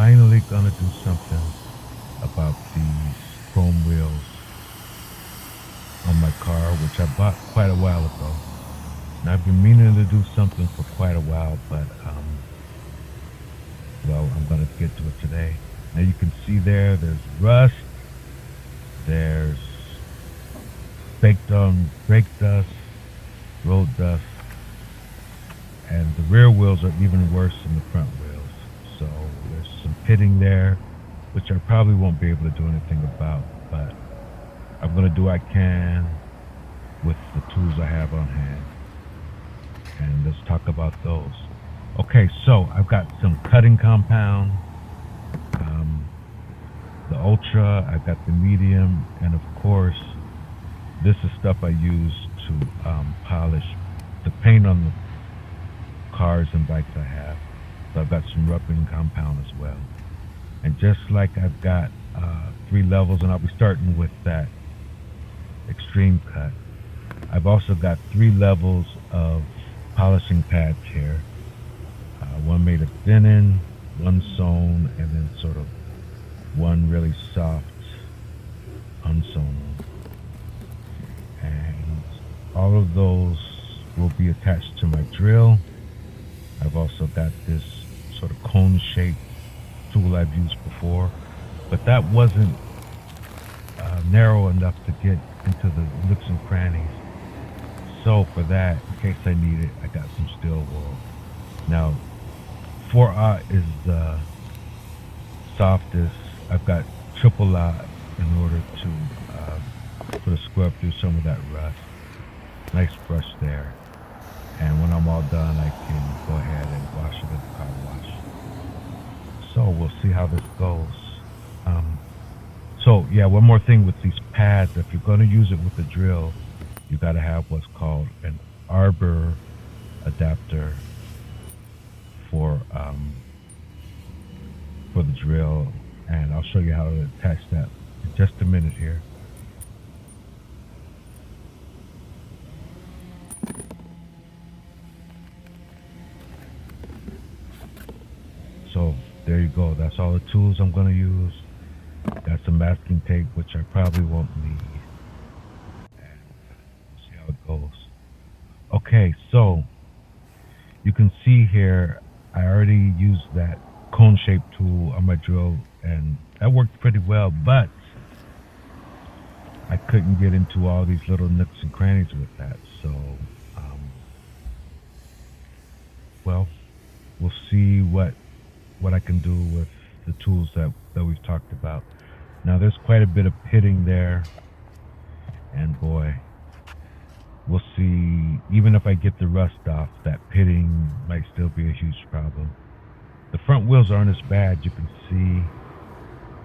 finally gonna do something about these chrome wheels on my car, which I bought quite a while ago. And I've been meaning to do something for quite a while, but well, I'm gonna get to it today. Now you can see there's rust, there's baked on brake dust, road dust, and the rear wheels are even worse than the front wheels. So there's some pitting there, which I probably won't be able to do anything about, but I'm gonna do what I can with the tools I have on hand. And let's talk about those. Okay, so I've got some cutting compound, the ultra, I've got the medium, and of course, this is stuff I use to polish the paint on the cars and bikes I have. So I've got some rubbing compound as well. And just like I've got 3 levels, and I'll be starting with that extreme cut, I've also got 3 levels of polishing pads here. One made of thinning, one sewn, and then sort of one really soft unsewn. And all of those will be attached to my drill. I've also got this sort of cone shaped tool I've used before, but that wasn't narrow enough to get into the nooks and crannies. So for that, in case I need it, I got some steel wool. Now 4/0 is the softest. I've got 3/0 in order to sort of scrub through some of that rust. Nice brush there. And when I'm all done, I can go ahead and wash it in the car wash. So we'll see how this goes. So yeah, one more thing with these pads. If you're going to use it with the drill, you got to have what's called an arbor adapter for the drill, and I'll show you how to attach that in just a minute here. So there you go. That's all the tools I'm going to use. Got some masking tape, which I probably won't need. And we'll see how it goes. Okay, so you can see here, I already used that cone-shaped tool on my drill, and that worked pretty well, but I couldn't get into all these little nooks and crannies with that. So, well, we'll see what I can do with the tools that we've talked about. Now there's quite a bit of pitting there, and boy, we'll see. Even if I get the rust off, that pitting might still be a huge problem. The front wheels aren't as bad. You can see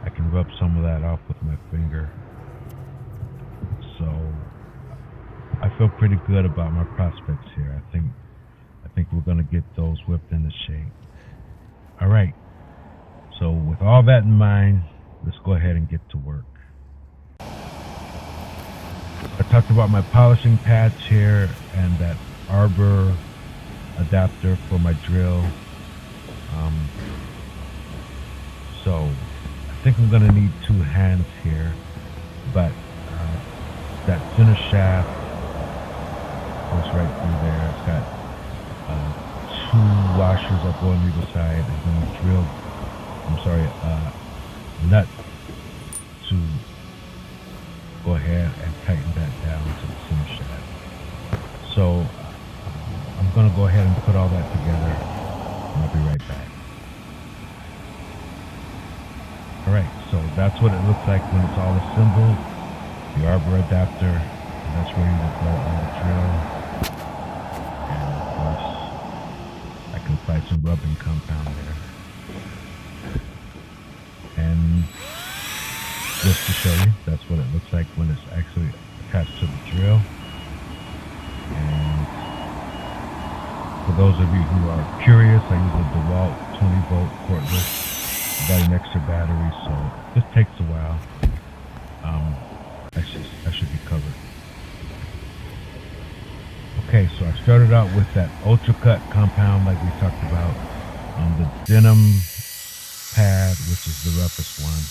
I can rub some of that off with my finger. So I feel pretty good about my prospects here. I think we're gonna get those whipped into shape. All right. So with all that in mind, let's go ahead and get to work. I talked about my polishing pads here and that arbor adapter for my drill. So I think I'm gonna need 2 hands here, but that center shaft goes right through there. It's got 2 washers that go on either side, and then a drill. Nut to go ahead and tighten that down to the center shaft. So I'm gonna go ahead and put all that together, and I'll be right back. Alright, so that's what it looks like when it's all assembled. The arbor adapter, and that's ready to go on the drill. And of course, I can apply some rubbing compound there. And just to show you, that's what it looks like when it's actually attached to the drill. And for those of you who are curious, I use a DeWalt 20-volt cordless. I got an extra battery, so this takes a while. I should be covered. Okay, so I started out with that ultra cut compound like we talked about on the denim pad, which is the roughest one,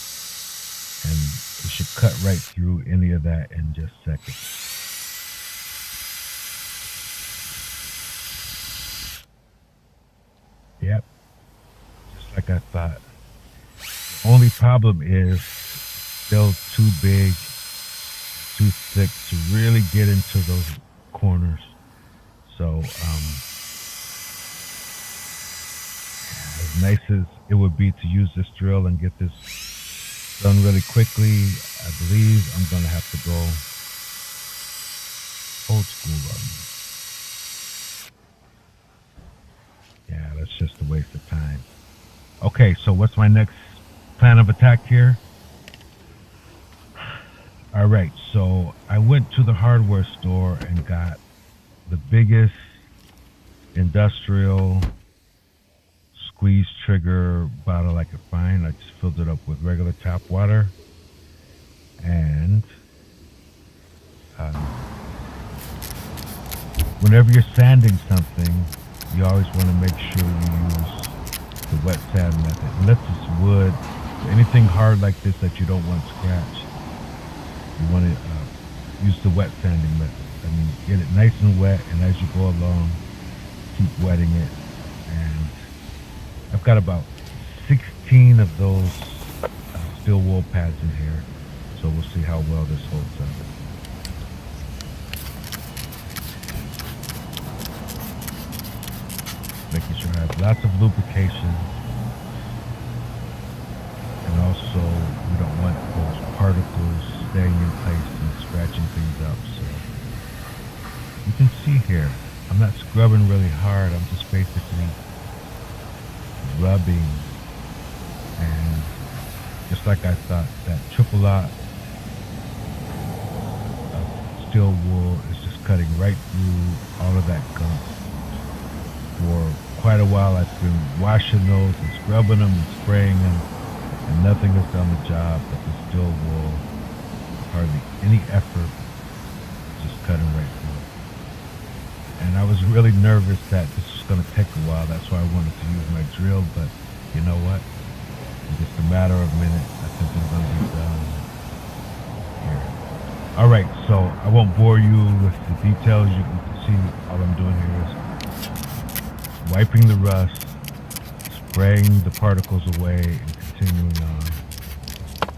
and it should cut right through any of that in just seconds. Yep, just like I thought. Only problem is still too big, too thick to really get into those corners. So, as nice as it would be to use this drill and get this done really quickly, I believe I'm gonna have to go old school on me. Yeah, that's just a waste of time. Okay, so what's my next plan of attack here? All right, so I went to the hardware store and got the biggest industrial squeeze trigger bottle I could find. I just filled it up with regular tap water, and um, whenever you're sanding something, you always want to make sure you use the wet sand method. Unless it's wood, anything hard like this that you don't want scratched, you want to use the wet sanding method. I mean, get it nice and wet, and as you go along, keep wetting it. And I've got about 16 of those steel wool pads in here, so we'll see how well this holds up. Making sure I have lots of lubrication, and also we don't want those particles staying in place and scratching things up. So you can see here, I'm not scrubbing really hard, I'm just basically rubbing, and just like I thought, that triple lot of steel wool is just cutting right through all of that gunk. For quite a while I've been washing those and scrubbing them and spraying them, and nothing has done the job, but the steel wool, hardly any effort, just cutting right through. And I was really nervous that this was going to take a while. That's why I wanted to use my drill, but you know what? In just a matter of minutes, I think I'm going to be done here. All right, so I won't bore you with the details. You can see all I'm doing here is wiping the rust, spraying the particles away, and continuing on.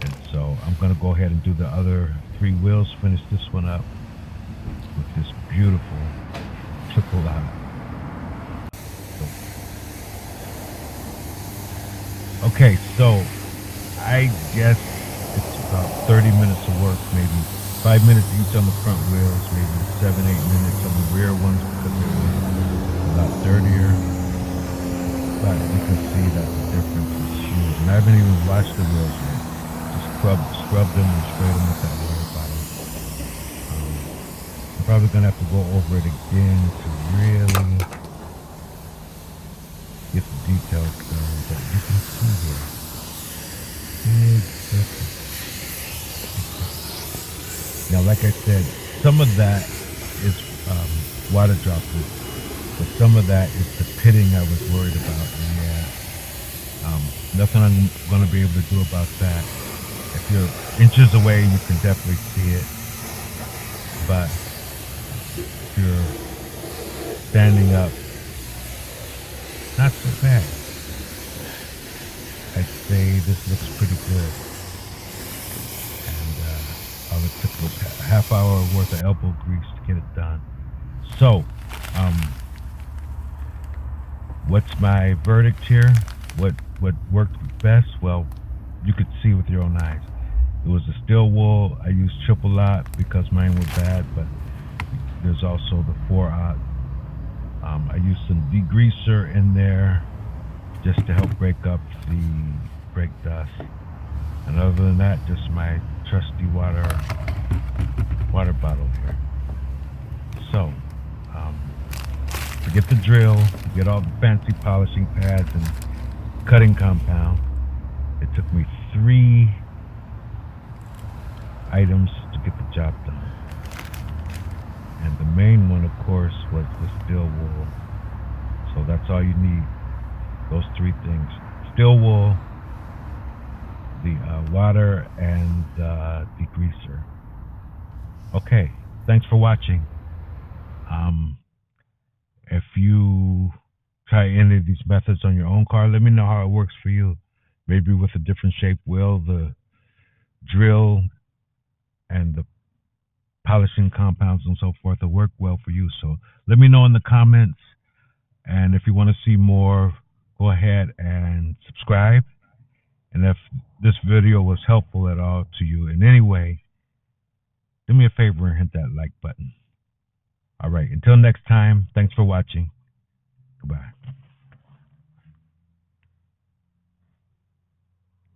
And so I'm going to go ahead and do the other 3 wheels, finish this one up with this beautiful triple lot. Okay, so I guess it's about 30 minutes of work, maybe 5 minutes each on the front wheels, maybe 7, 8 minutes on the rear ones because they're a lot dirtier. But you can see that the difference is huge. And I haven't even washed the wheels yet. Just scrub them and spray them with that water bottle. I'm probably going to have to go over it again to really get the details done. But you can see here, big difference. Now, like I said, some of that is water droplets, but some of that is the pitting I was worried about. And yeah, nothing I'm going to be able to do about that. If you're inches away, you can definitely see it. But if you're standing up, not so bad. I'd say this looks pretty good. And all it took was a half hour worth of elbow grease to get it done. So, what's my verdict here? What worked best? Well, you could see with your own eyes. It was the steel wool. I used triple lot because mine were bad, but there's also the 4-aught. I used some degreaser in there just to help break up the brake dust. And other than that, just my trusty water bottle here. So, forget the drill, get all the fancy polishing pads and cutting compound. It took me 3 items to get the job done. And the main one, of course, was the steel wool. So that's all you need, those 3 things. Steel wool, water and degreaser. Okay, thanks for watching. Um, if you try any of these methods on your own car, let me know how it works for you. Maybe with a different shaped wheel, the drill and the polishing compounds and so forth will work well for you. So let me know in the comments. And if you want to see more, go ahead and subscribe. And if this video was helpful at all to you in any way, do me a favor and hit that like button. All right, until next time, thanks for watching. Goodbye.